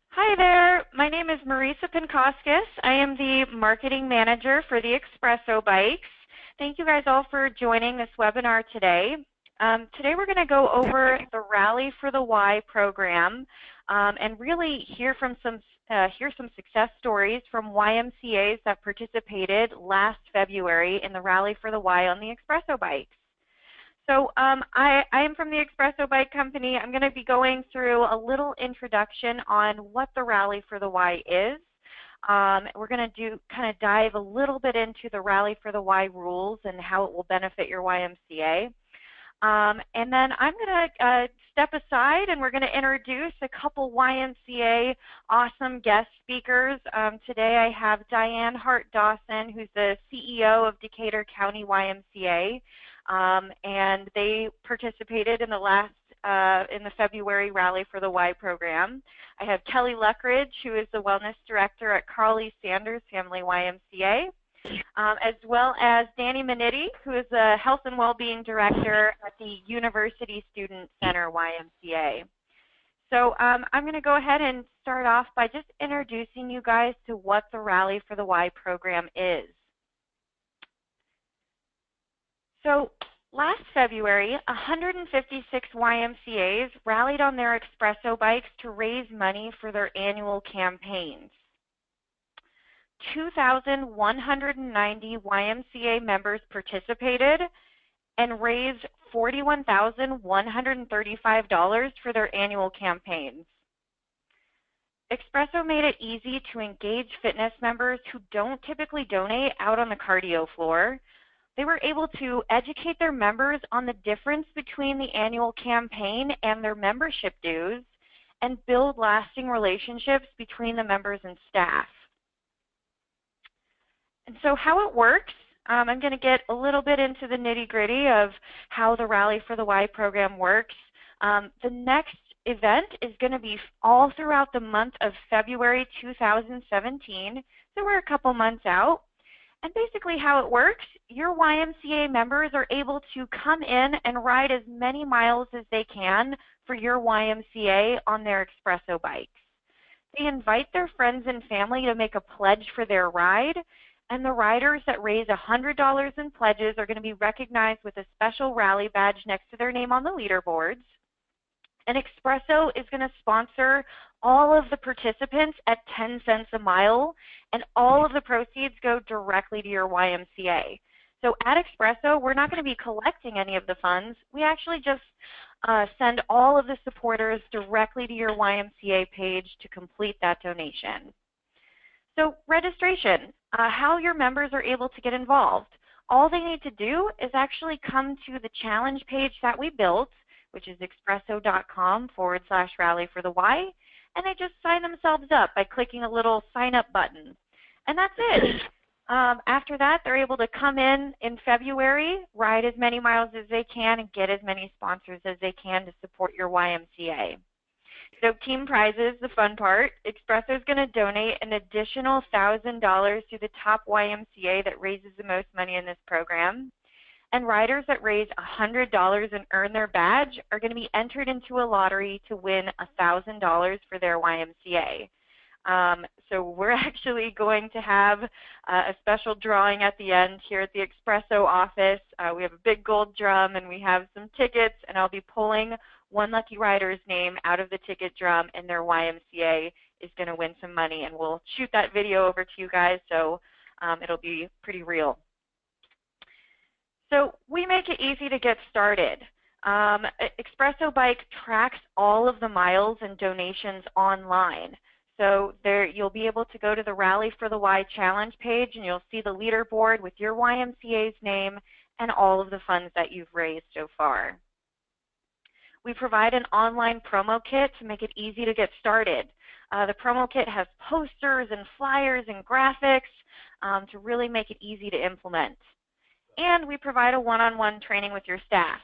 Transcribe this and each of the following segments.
Hi there. My name is Marisa Pinkoskis. I am the marketing manager for the Espresso Bikes. Thank you guys all for joining this webinar today. Today we're going to go over the Rally for the Y program and really hear some success stories from YMCAs that participated last February in the Rally for the Y on the Espresso Bikes. So I am from the Espresso Bike Company. I'm going to be going through a little introduction on what the Rally for the Y is. We're going to kind of dive a little bit into the Rally for the Y rules and how it will benefit your YMCA. And then I'm going to step aside and we're going to introduce a couple YMCA awesome guest speakers. Today I have Diane Hart Dawson, who's the CEO of Decatur County YMCA. And they participated in the February Rally for the Y program. I have Kelly Luckridge, who is the Wellness Director at Carly Sanders Family YMCA, as well as Dani Minetti, who is the Health and Wellbeing Director at the University Student Center YMCA. So I'm going to go ahead and start off by just introducing you guys to what the Rally for the Y program is. So last February, 156 YMCAs rallied on their Espresso bikes to raise money for their annual campaigns. 2,190 YMCA members participated and raised $41,135 for their annual campaigns. Espresso made it easy to engage fitness members who don't typically donate out on the cardio floor. They were able to educate their members on the difference between the annual campaign and their membership dues and build lasting relationships between the members and staff. And so how it works, I'm going to get a little bit into the nitty-gritty of how the Rally for the Y program works. The next event is going to be all throughout the month of February 2017, so we're a couple months out. And basically how it works, your YMCA members are able to come in and ride as many miles as they can for your YMCA on their Espresso bikes. They invite their friends and family to make a pledge for their ride, and the riders that raise $100 in pledges are going to be recognized with a special rally badge next to their name on the leaderboards. And Espresso is going to sponsor all of the participants at 10 cents a mile, and all of the proceeds go directly to your YMCA. So at Espresso, we're not going to be collecting any of the funds. We actually just send all of the supporters directly to your YMCA page to complete that donation. So registration, how your members are able to get involved. All they need to do is actually come to the challenge page that we built, which is espresso.com/rally for the Y, and they just sign themselves up by clicking a little sign up button. And that's it. After that, they're able to come in February, ride as many miles as they can, and get as many sponsors as they can to support your YMCA. So team prizes, the fun part. Espresso is going to donate an additional $1,000 to the top YMCA that raises the most money in this program. And riders that raise $100 and earn their badge are going to be entered into a lottery to win $1,000 for their YMCA. So we're actually going to have a special drawing at the end here at the Espresso office. We have a big gold drum and we have some tickets, and I'll be pulling one lucky rider's name out of the ticket drum, and their YMCA is going to win some money. And we'll shoot that video over to you guys, so it'll be pretty real. So we make it easy to get started. Espresso Bike tracks all of the miles and donations online. So there you'll be able to go to the Rally for the Y challenge page and you'll see the leaderboard with your YMCA's name and all of the funds that you've raised so far. We provide an online promo kit to make it easy to get started. The promo kit has posters and flyers and graphics to really make it easy to implement. And we provide a one-on-one training with your staff.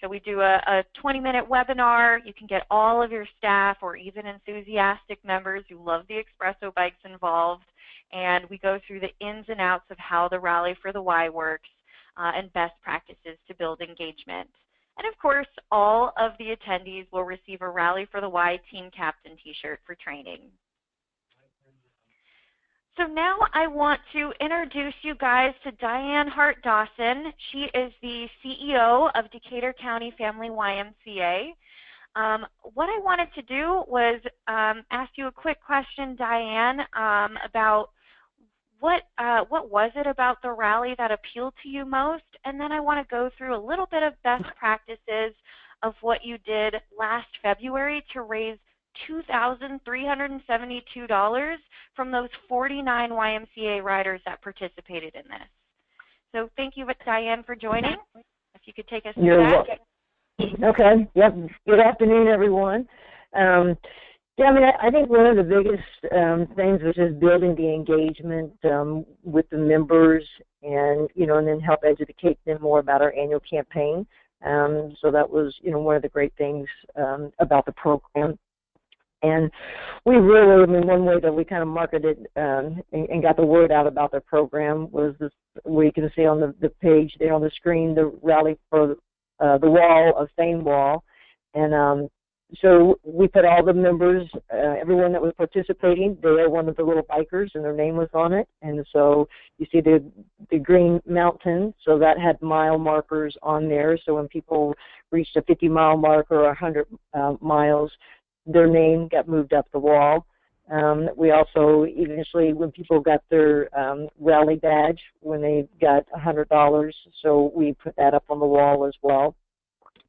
So we do a 20-minute webinar. You can get all of your staff or even enthusiastic members who love the Espresso bikes involved. And we go through the ins and outs of how the Rally for the Y works and best practices to build engagement. And of course, all of the attendees will receive a Rally for the Y Team Captain t-shirt for training. So now I want to introduce you guys to Diane Hart Dawson. She is the CEO of Decatur County Family YMCA. What I wanted to do was ask you a quick question, Diane, about what was it about the rally that appealed to you most? And then I want to go through a little bit of best practices of what you did last February to raise $2,372 from those 49 YMCA riders that participated in this. So thank you, Diane, for joining. If you could take us through that. Okay. Yep. Good afternoon, everyone. Yeah, I mean, I think one of the biggest things was just building the engagement with the members, and and then help educate them more about our annual campaign. So that was one of the great things about the program. And we really, I mean, one way that we kind of marketed and got the word out about the program was this, where you can see on the page there on the screen, the Rally for the Wall of Fame wall. And so we put all the members, everyone that was participating, they are one of the little bikers, and their name was on it. And so you see the green mountain, so that had mile markers on there. So when people reached a 50-mile mark or 100 miles, their name got moved up the wall. We also eventually, when people got their rally badge, when they got $100, so we put that up on the wall as well.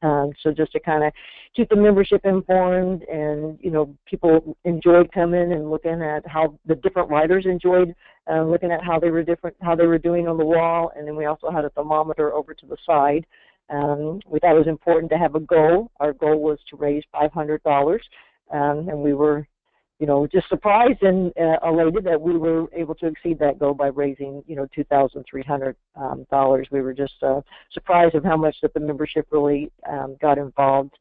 So just to kind of keep the membership informed, and people enjoyed coming and looking at how the different riders enjoyed looking at how they were doing on the wall. And then we also had a thermometer over to the side. We thought it was important to have a goal. Our goal was to raise $500, and we were, just surprised and elated that we were able to exceed that goal by raising, $2,300. We were just surprised of how much that the membership really got involved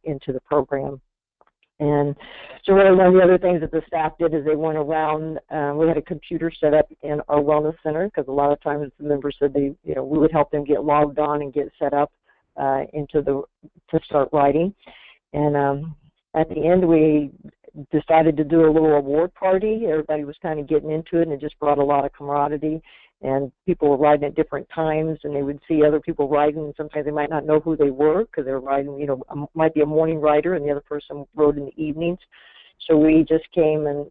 into the program. And so really one of the other things that the staff did is they went around, we had a computer set up in our wellness center, because a lot of times the members said we would help them get logged on and get set up to start riding. And at the end, we decided to do a little award party. Everybody was kind of getting into it, and it just brought a lot of camaraderie. And people were riding at different times, and they would see other people riding, and sometimes they might not know who they were because they were riding, might be a morning rider, and the other person rode in the evenings. So we just came and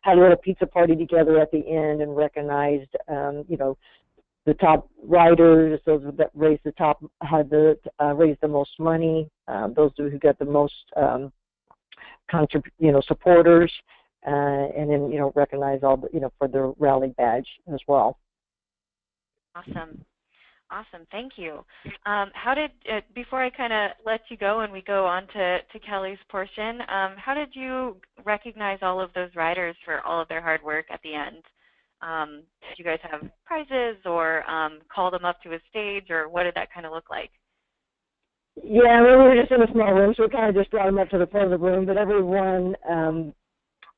had a little pizza party together at the end, and recognized, the top riders, those that raised the raised the most money, those who got the most supporters, and then recognize all the for their rally badge as well. Awesome, thank you. How did before I kind of let you go and we go on to Kelly's portion, how did you recognize all of those riders for all of their hard work at the end? Did you guys have prizes, or call them up to a stage, or what did that kind of look like? Yeah, we were just in a small room, so we kind of just brought them up to the front of the room, but everyone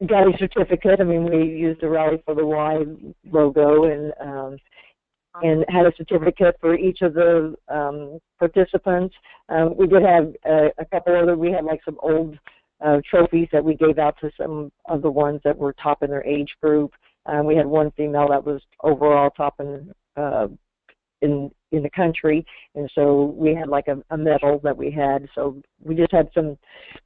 got a certificate. I mean, we used the Rally for the Y logo, and had a certificate for each of the participants. We did have a couple other, we had like some old trophies that we gave out to some of the ones that were top in their age group. We had one female that was overall top in the country, and so we had like a medal that we had. So we just had some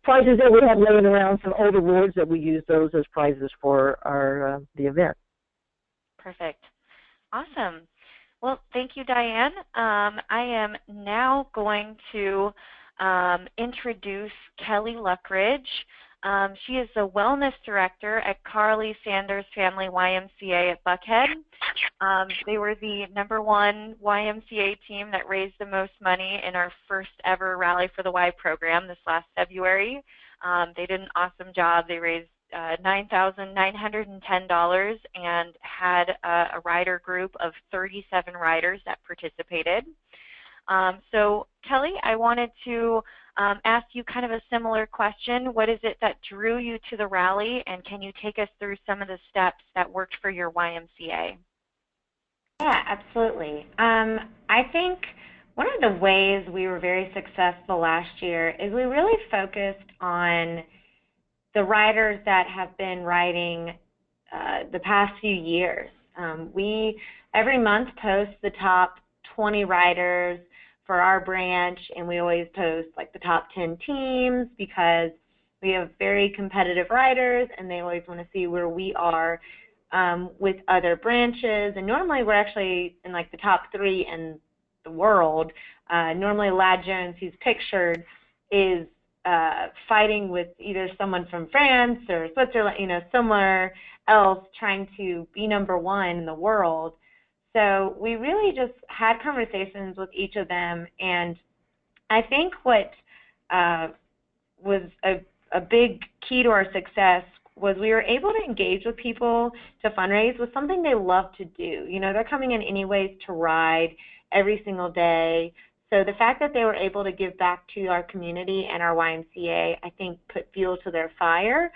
prizes that we had laying around, some old awards that we used those as prizes for our the event. Perfect. Awesome. Well, thank you, Diane. I am now going to introduce Kelly Luckridge. She is the Wellness Director at Carly Sanders Family YMCA at Buckhead. They were the #1 YMCA team that raised the most money in our first ever Rally for the Y program this last February. They did an awesome job. They raised $9,910 and had a rider group of 37 riders that participated. So Kelly, I wanted to ask you kind of a similar question. What is it that drew you to the rally, and can you take us through some of the steps that worked for your YMCA? Yeah, absolutely. I think One of the ways we were very successful last year is we really focused on the riders that have been riding the past few years. We every month post the top 20 riders for our branch, and we always post like the top 10 teams because we have very competitive riders and they always want to see where we are with other branches. And normally we're actually in like the top 3 in the world. Normally Lad Jones, who's pictured, is fighting with either someone from France or Switzerland, somewhere else, trying to be number 1 in the world. So we really just had conversations with each of them, and I think what was a big key to our success was we were able to engage with people to fundraise with something they love to do. They're coming in anyways to ride every single day. So the fact that they were able to give back to our community and our YMCA, I think, put fuel to their fire.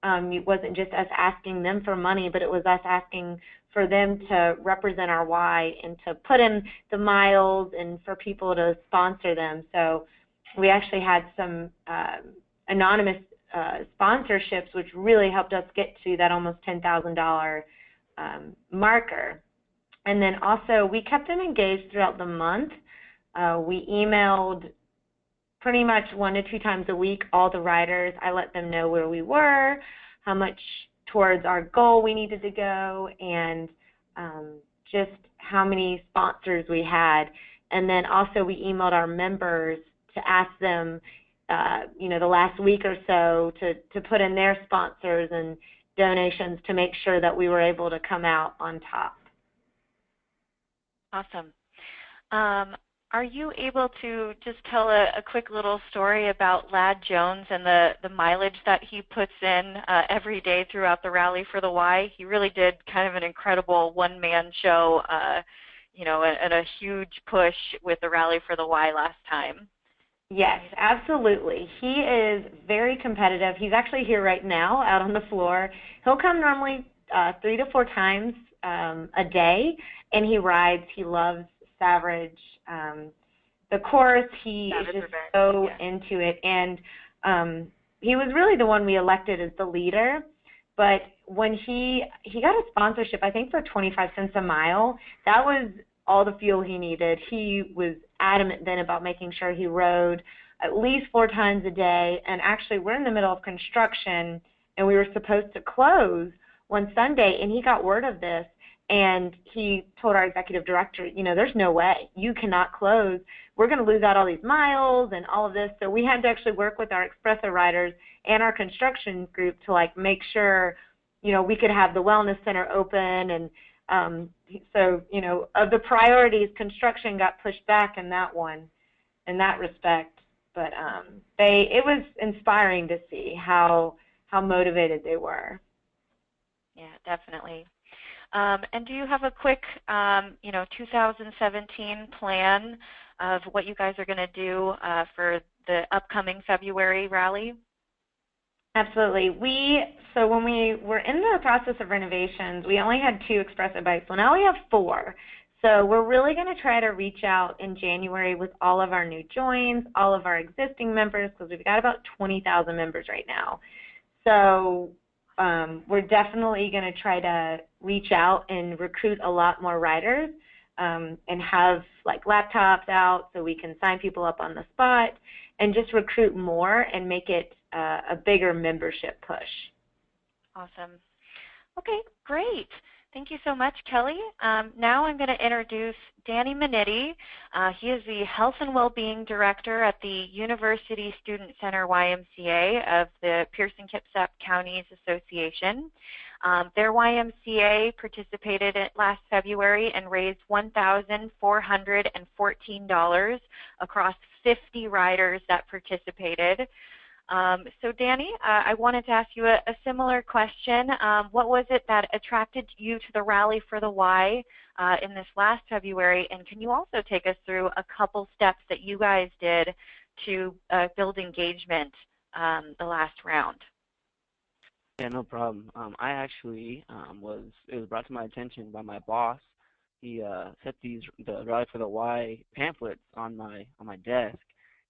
It wasn't just us asking them for money, but it was us asking for them to represent our Y and to put in the miles and for people to sponsor them. So we actually had some anonymous sponsorships, which really helped us get to that almost $10,000 marker. And then also we kept them engaged throughout the month. We emailed pretty much 1 to 2 times a week all the riders. I let them know where we were, how much towards our goal we needed to go, and just how many sponsors we had. And then also we emailed our members to ask them, the last week or so to put in their sponsors and donations to make sure that we were able to come out on top. Awesome. Are you able to just tell a quick little story about Lad Jones and the mileage that he puts in every day throughout the Rally for the Y? He really did kind of an incredible one-man show, and a huge push with the Rally for the Y last time. Yes, absolutely. He is very competitive. He's actually here right now out on the floor. He'll come normally 3 to 4 times a day, and he rides. He loves Savage. The course, he is just so into it. And he was really the one we elected as the leader. But when he got a sponsorship, I think for 25 cents a mile, that was all the fuel he needed. He was adamant then about making sure he rode at least 4 times a day. And actually, we're in the middle of construction, and we were supposed to close one Sunday, and he got word of this. And he told our executive director, there's no way. You cannot close. We're going to lose out all these miles and all of this. So we had to actually work with our Expresso riders and our construction group to make sure, we could have the wellness center open. And so, of the priorities, construction got pushed back in that respect. But it was inspiring to see how motivated they were. Yeah, definitely. And do you have a quick, 2017 plan of what you guys are going to do for the upcoming February rally? Absolutely. So when we were in the process of renovations, we only had 2 Expresso bikes. Well, now we have 4. So we're really going to try to reach out in January with all of our new joins, all of our existing members, because we've got about 20,000 members right now. So we're definitely going to try to reach out and recruit a lot more riders and have laptops out so we can sign people up on the spot and just recruit more and make it a bigger membership push. Awesome. Okay, great. Thank you so much, Kelly. Now I'm going to introduce Dani Minetti. He is the Health and Wellbeing Director at the University Student Center YMCA of the Pearson-Kitsap Counties Association. Their YMCA participated last February and raised $1,414 across 50 riders that participated. So Dani, I wanted to ask you a similar question. What was it that attracted you to the Rally for the Y in this last February? And can you also take us through a couple steps that you guys did to build engagement the last round? Yeah, no problem. I actually it was brought to my attention by my boss. set the Rally for the Y pamphlets on my desk,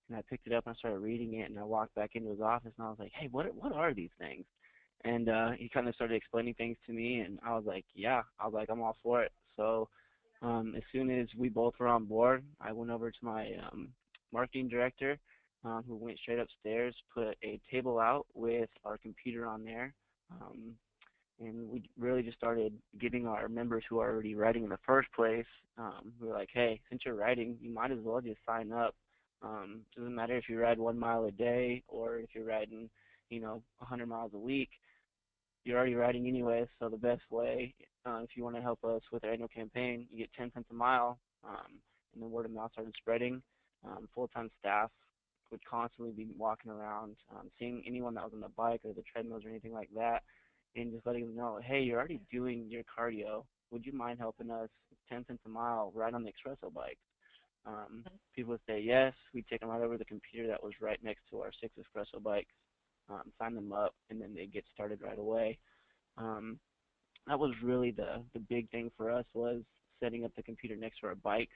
and I picked it up and I started reading it, and I walked back into his office and I was like, hey, what are these things? And he kind of started explaining things to me, and I was like, yeah, I'm all for it. So as soon as we both were on board, I went over to my marketing director, who went straight upstairs, put a table out with our computer on there, and we really just started getting our members who are already writing in the first place. We were like, hey, since you're writing, you might as well just sign up. Doesn't matter if you ride 1 mile a day or if you're riding, 100 miles a week. You're already riding anyway, so the best way, if you want to help us with our annual campaign, you get 10 cents a mile, and then word of mouth started spreading. Full-time staff would constantly be walking around, seeing anyone that was on the bike or the treadmills or anything like that, and just letting them know, hey, you're already doing your cardio. Would you mind helping us? 10 cents a mile, ride on the espresso bike. People would say yes. We'd take them right over to the computer that was right next to our 6 espresso bikes, sign them up, and then they get started right away. That was really the big thing for us, was setting up the computer next to our bikes.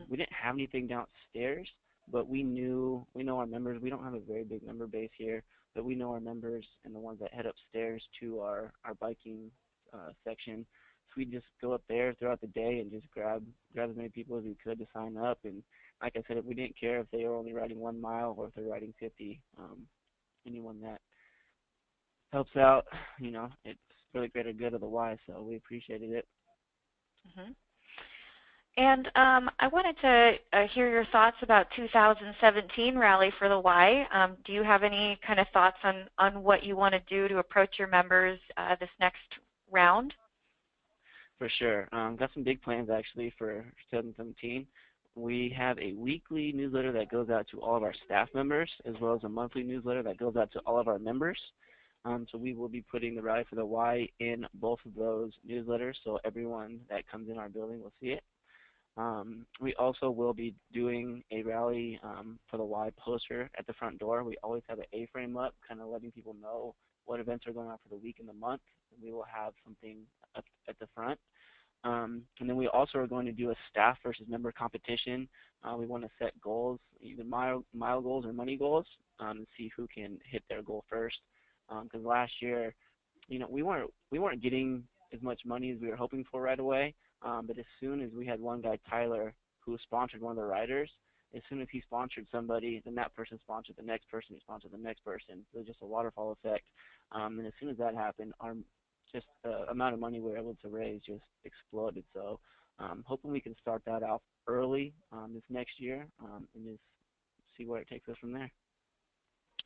We didn't have anything downstairs, but we know our members. We don't have a very big member base here, but we know our members and the ones that head upstairs to our biking section. So we just go up there throughout the day and just grab as many people as we could to sign up. And like I said, we didn't care if they were only riding 1 mile or if they're riding 50. Anyone that helps out, it's for the greater good of the Y, so we appreciated it. Mm-hmm. And I wanted to hear your thoughts about 2017 Rally for the Y. Do you have any kind of thoughts on what you want to do to approach your members this next round? For sure. Got some big plans actually for 2017. We have a weekly newsletter that goes out to all of our staff members, as well as a monthly newsletter that goes out to all of our members. So we will be putting the Rally for the Y in both of those newsletters, so everyone that comes in our building will see it. We also will be doing a Rally for the Y poster at the front door. We always have an A-frame up, kind of letting people know what events are going on for the week and the month. And we will have something up at the front. And then we also are going to do a staff versus member competition. We want to set goals, either mile goals or money goals, and see who can hit their goal first. Because last year, we weren't getting as much money as we were hoping for right away. But as soon as we had one guy, Tyler, who sponsored one of the riders, as soon as he sponsored somebody, then that person sponsored the next person, who sponsored the next person. So it was just a waterfall effect. And as soon as that happened, the amount of money we were able to raise just exploded. So hoping we can start that off early this next year and just see where it takes us from there.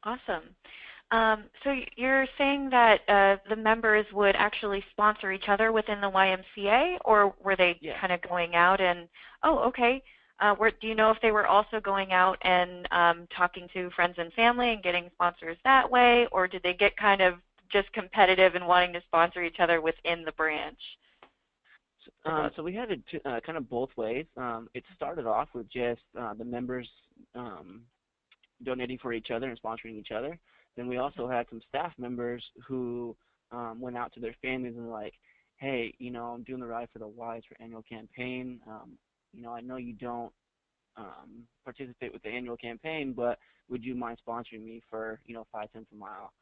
Awesome. So you're saying that the members would actually sponsor each other within the YMCA, or were they kind of going out and, okay. Do you know if they were also going out and talking to friends and family and getting sponsors that way, or did they get kind of just competitive and wanting to sponsor each other within the branch? So we had it kind of both ways. It started off with just the members donating for each other and sponsoring each other. Then we also had some staff members who went out to their families and were like, hey, I'm doing the Ride for the Ys for annual campaign. I know you don't participate with the annual campaign, but would you mind sponsoring me for, 5 cents a mile?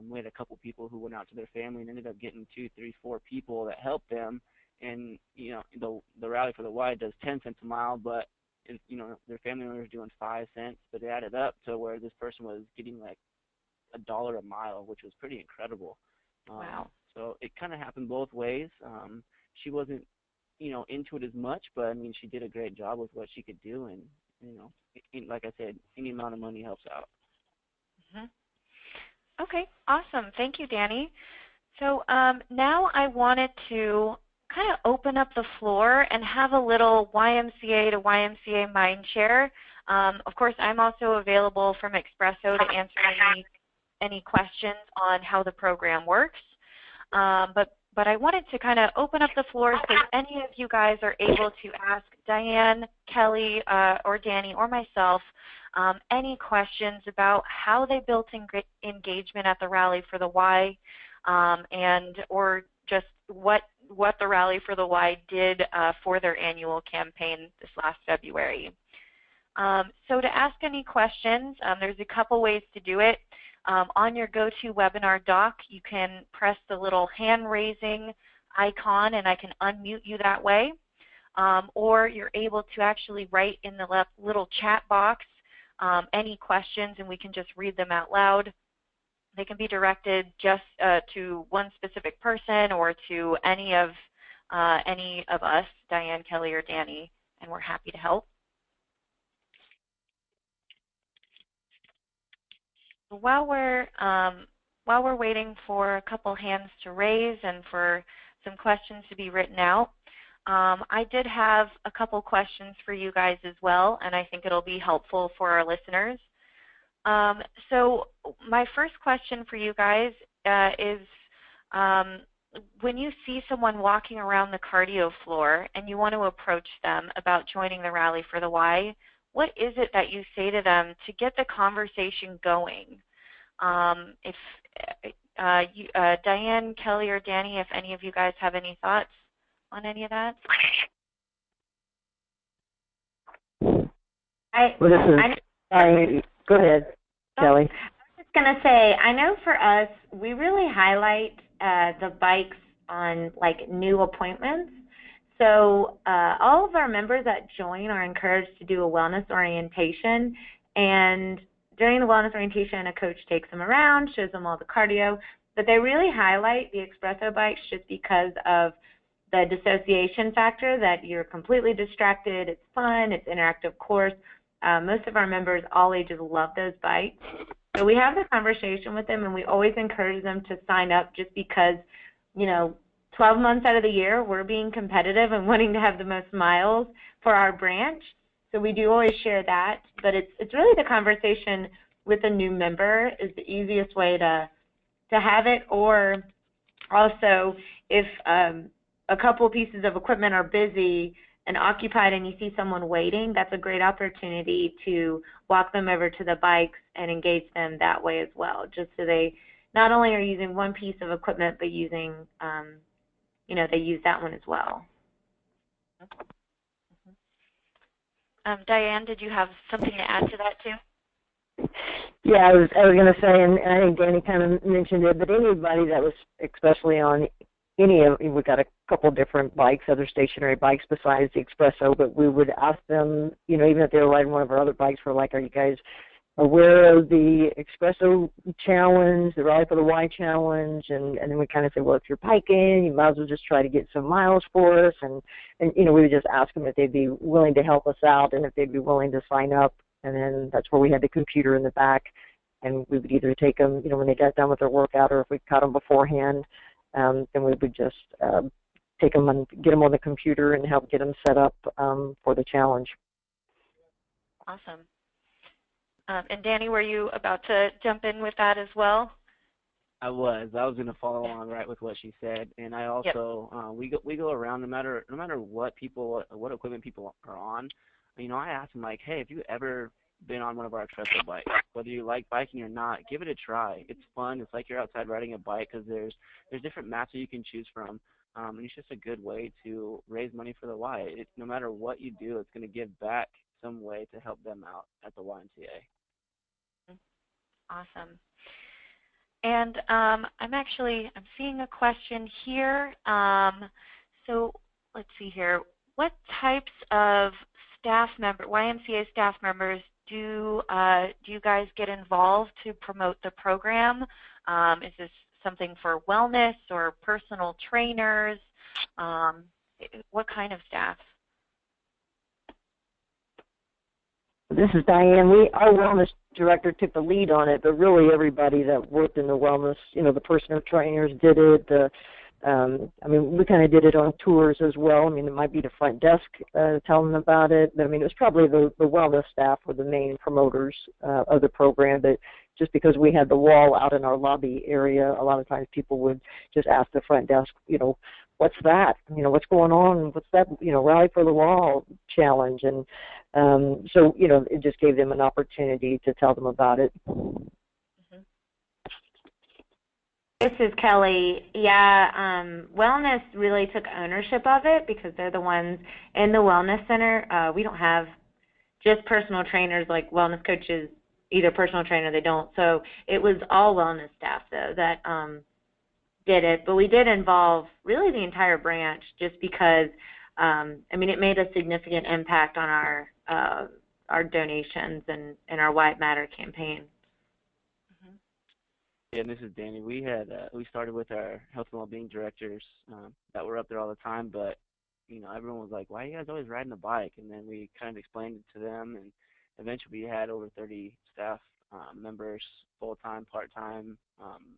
We had a couple people who went out to their family and ended up getting 2, 3, 4 people that helped them. And, the Rally for the Y does 10 cents a mile, but, their family members doing 5 cents, but it added up to where this person was getting like $1 a mile, which was pretty incredible. Wow. So it kind of happened both ways. She wasn't, into it as much, but I mean, she did a great job with what she could do, and like I said, any amount of money helps out. Mm-hmm. Okay, awesome. Thank you, Dani. So now I wanted to kind of open up the floor and have a little YMCA to YMCA mind share. Of course, I'm also available from Expresso to answer any questions on how the program works. But I wanted to kind of open up the floor so if any of you guys are able to ask Diane, Kelly, or Dani, or myself any questions about how they built engagement at the Rally for the Y, or just what what the Rally for the Y did for their annual campaign this last February. So to ask any questions, there's a couple ways to do it. On your GoToWebinar doc, you can press the little hand raising icon and I can unmute you that way. Or you're able to actually write in the little chat box any questions and we can just read them out loud. They can be directed just to one specific person or to any of us, Diane, Kelly, or Dani, and we're happy to help. While we're waiting for a couple hands to raise and for some questions to be written out, I did have a couple questions for you guys as well, and I think it'll be helpful for our listeners. So my first question for you guys is when you see someone walking around the cardio floor and you want to approach them about joining the Rally for the Y, what is it that you say to them to get the conversation going? Diane, Kelly, or Dani, if any of you guys have any thoughts on any of that? Go ahead, Kelly. I was just going to say, I know for us, we really highlight the bikes on like new appointments. So all of our members that join are encouraged to do a wellness orientation, and during the wellness orientation, a coach takes them around, shows them all the cardio, but they really highlight the espresso bikes just because of the dissociation factor, that you're completely distracted, it's fun, it's interactive course. Most of our members, all ages, love those bikes. So we have the conversation with them, and we always encourage them to sign up just because, 12 months out of the year, we're being competitive and wanting to have the most miles for our branch. So we do always share that, but it's really the conversation with a new member is the easiest way to have it. Or also, if a couple pieces of equipment are busy and occupied and you see someone waiting, that's a great opportunity to walk them over to the bikes and engage them that way as well, just so they not only are using one piece of equipment, but using, they use that one as well. Diane, did you have something to add to that too? Yeah, I was going to say, and I think Dani kind of mentioned it, but anybody that was especially on we've got a couple different bikes, other stationary bikes besides the Espresso, but we would ask them, even if they were riding one of our other bikes, we're like, are you guys aware of the Espresso challenge, the Rally for the Y challenge? And then we kind of say, well, if you're biking, you might as well just try to get some miles for us. And we would just ask them if they'd be willing to help us out and if they'd be willing to sign up. And then that's where we had the computer in the back. And we would either take them, when they got done with their workout, or if we caught them beforehand, then we would just take them and get them on the computer and help get them set up for the challenge. Awesome. And Dani, were you about to jump in with that as well? I was going to follow along right with what she said, and I also we go around no matter what equipment people are on. I ask them like, hey, have you ever been on one of our Espresso bikes? Whether you like biking or not, give it a try. It's fun. It's like you're outside riding a bike because there's different mats that you can choose from, and it's just a good way to raise money for the Y. No matter what you do, it's going to give back some way to help them out at the YMCA. Awesome. And I'm seeing a question here. So let's see here. What types of YMCA staff members do you guys get involved to promote the program? Is this something for wellness or personal trainers? What kind of staff? This is Diane. Our wellness director took the lead on it, but really everybody that worked in the wellness, the personal trainers did it. We kind of did it on tours as well. It might be the front desk telling them about it, but it was probably the wellness staff were the main promoters of the program. But just because we had the wall out in our lobby area, a lot of times people would just ask the front desk, what's that? What's going on? What's that? Rally for the Wall challenge, and so it just gave them an opportunity to tell them about it. This is Kelly. Yeah, wellness really took ownership of it because they're the ones in the wellness center. We don't have just personal trainers like wellness coaches, either personal trainer, they don't. So it was all wellness staff though that did it. But we did involve really the entire branch just because, I mean, it made a significant impact on our donations and our White Matter campaign. Yeah, and this is Danny. We started with our health and well-being directors that were up there all the time, but everyone was like, "Why are you guys always riding a bike?" And then we kind of explained it to them, and eventually we had over 30 staff members, full-time, part-time,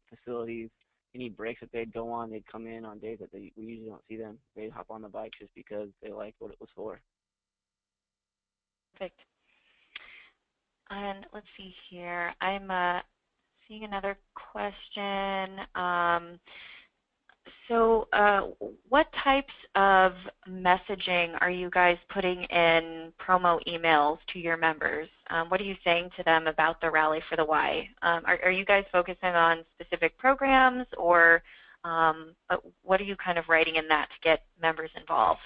facilities. Any breaks that they'd go on, they'd come in on days that we usually don't see them. They'd hop on the bike just because they liked what it was for. Perfect. And let's see here. I'm seeing another question. So what types of messaging are you guys putting in promo emails to your members? What are you saying to them about the Rally for the Y? Are you guys focusing on specific programs, or what are you kind of writing in that to get members involved?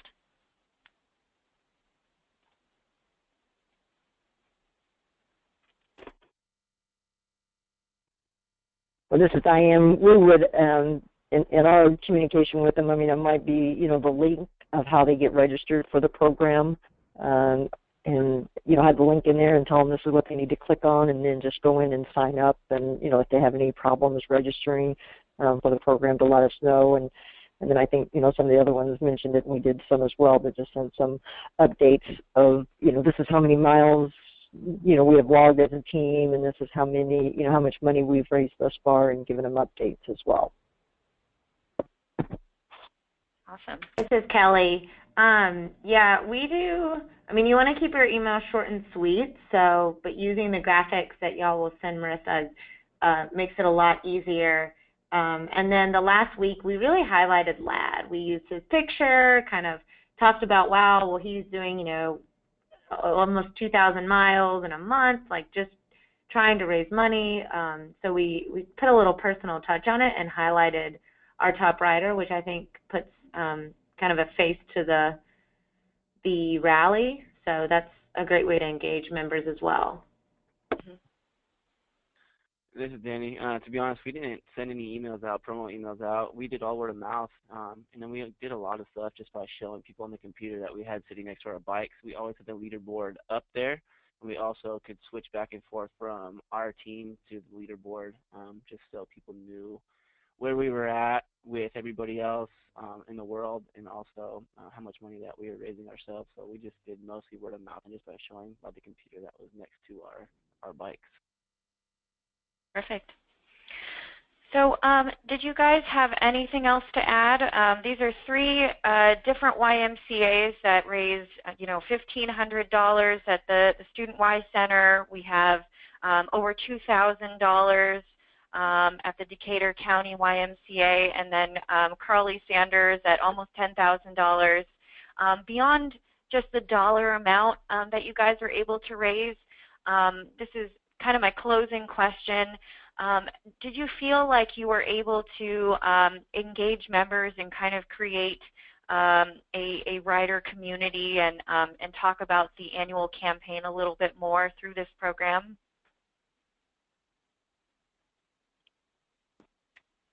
Well, this is Diane. We would, in our communication with them, I mean, it might be, the link of how they get registered for the program, and, have the link in there and tell them this is what they need to click on, and then just go in and sign up. And, if they have any problems registering for the program, to let us know. And then I think, some of the other ones mentioned it, and we did some as well, but just sent some updates of, this is how many miles we have logged as a team, and this is how many, how much money we've raised thus far, and given them updates as well. Awesome. This is Kelly. Yeah, we do. I mean, you want to keep your email short and sweet, but using the graphics that y'all will send Marissa makes it a lot easier. And then the last week, we really highlighted Lad. We used his picture, kind of talked about, wow, well, he's doing, almost 2,000 miles in a month, like just trying to raise money. So we put a little personal touch on it and highlighted our top rider, which I think puts kind of a face to the rally. So that's a great way to engage members as well. This is Danny. To be honest, we didn't send any emails out, promo emails out. We did all word of mouth, and then we did a lot of stuff just by showing people on the computer that we had sitting next to our bikes. We always had the leaderboard up there, and we also could switch back and forth from our team to the leaderboard, just so people knew where we were at with everybody else in the world, and also how much money that we were raising ourselves. So we just did mostly word of mouth and just by showing by the computer that was next to our bikes. Perfect. So did you guys have anything else to add? These are three different YMCAs that raise, $1,500 at the Student Y Center. We have over $2,000 at the Decatur County YMCA, and then Carly Sanders at almost $10,000. Beyond just the dollar amount that you guys are able to raise, this is kind of my closing question. Did you feel like you were able to engage members and kind of create a rider community and talk about the annual campaign a little bit more through this program?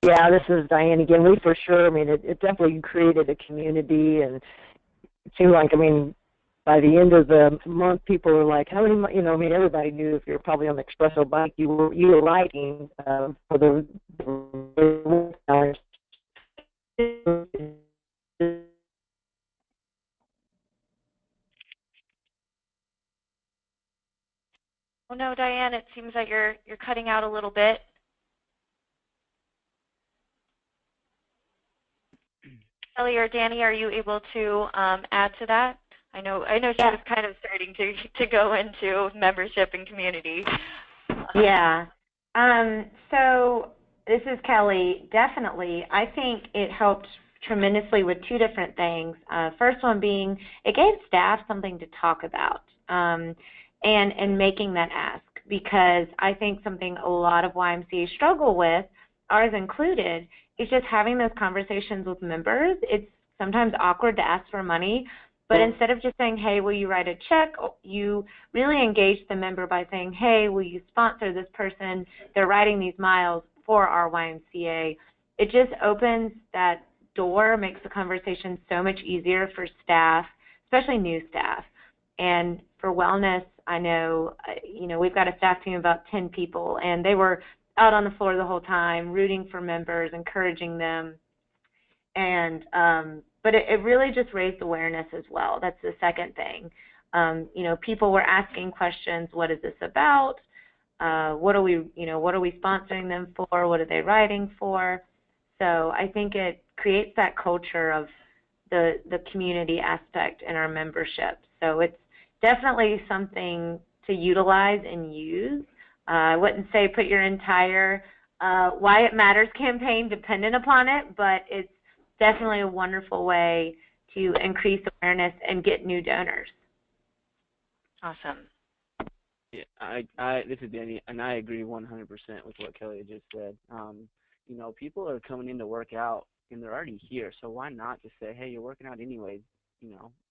Yeah, this is Diane again. We for sure, I mean, it definitely created a community, and it seemed like, by the end of the month, people were like, how many, everybody knew if you were probably on the Expresso bike, you were riding for the Oh no, Diane, it seems like you're cutting out a little bit. Kelly or Danny, are you able to add to that? I know she was kind of starting to go into membership and community. Yeah. So this is Kelly. Definitely, I think it helped tremendously with two different things. First one being it gave staff something to talk about, and making that ask, because I think something a lot of YMCAs struggle with ours included, is just having those conversations with members. It's sometimes awkward to ask for money, but instead of just saying, hey, will you write a check, you really engage the member by saying, hey, will you sponsor this person? They're riding these miles for our YMCA. It just opens that door, makes the conversation so much easier for staff, especially new staff. And for wellness, I know, we've got a staff team of about 10 people, and they were out on the floor the whole time, rooting for members, encouraging them. And but it really just raised awareness as well. That's the second thing. People were asking questions. What is this about? What are we sponsoring them for? What are they writing for? So I think it creates that culture of the community aspect in our membership. So it's definitely something to utilize and use. I wouldn't say put your entire Why It Matters campaign dependent upon it, but it's definitely a wonderful way to increase awareness and get new donors. Awesome. Yeah, this is Danny, and I agree 100% with what Kelly just said. People are coming in to work out, and they're already here, so why not just say, hey, you're working out anyways,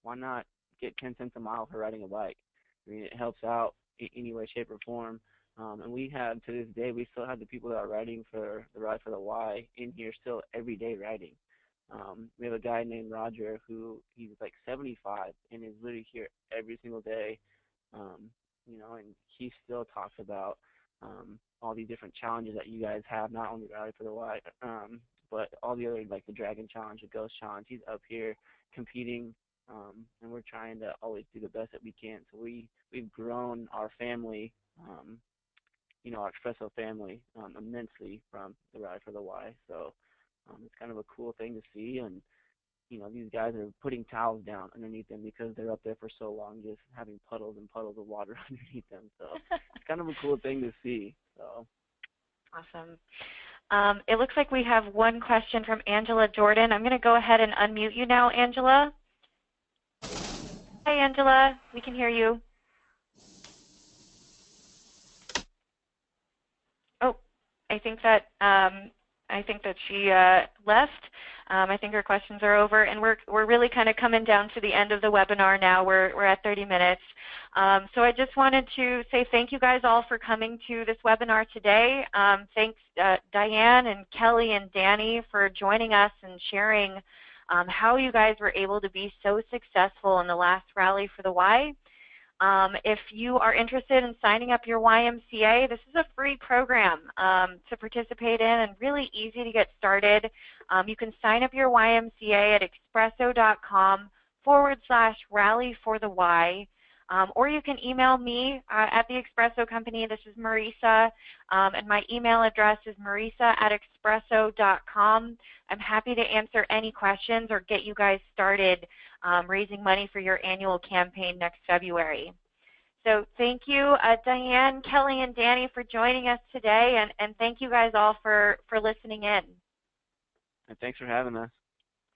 why not get 10 cents a mile for riding a bike? I mean, it helps out in any way, shape, or form. And we have, to this day, we still have the people that are riding for the Ride for the Y in here still every day riding. We have a guy named Roger he's like 75 and is literally here every single day, and he still talks about all these different challenges that you guys have, not only Ride for the Y, but all the other, like the Dragon Challenge, the Ghost Challenge. He's up here competing, and we're trying to always do the best that we can. So we've grown our family, our Expresso family, immensely from the Ride for the Y. So it's kind of a cool thing to see, and these guys are putting towels down underneath them because they're up there for so long, just having puddles and puddles of water underneath them. So it's kind of a cool thing to see. So awesome. It looks like we have one question from Angela Jordan. I'm going to go ahead and unmute you now, Angela. Hi, Angela. We can hear you. Oh, I think that she left. I think her questions are over, and we're really kind of coming down to the end of the webinar now. We're at 30 minutes. So I just wanted to say thank you guys all for coming to this webinar today. Thanks Diane and Kelly and Dani for joining us and sharing how you guys were able to be so successful in the last Rally for the Y. If you are interested in signing up your YMCA, this is a free program to participate in and really easy to get started. You can sign up your YMCA at expresso.com/rally for the Y, or you can email me at the Expresso Company. This is Marisa, and my email address is marisa@expresso.com. I'm happy to answer any questions or get you guys started raising money for your annual campaign next February. So thank you, Diane, Kelly, and Dani for joining us today, and thank you guys all for listening in. And thanks for having us.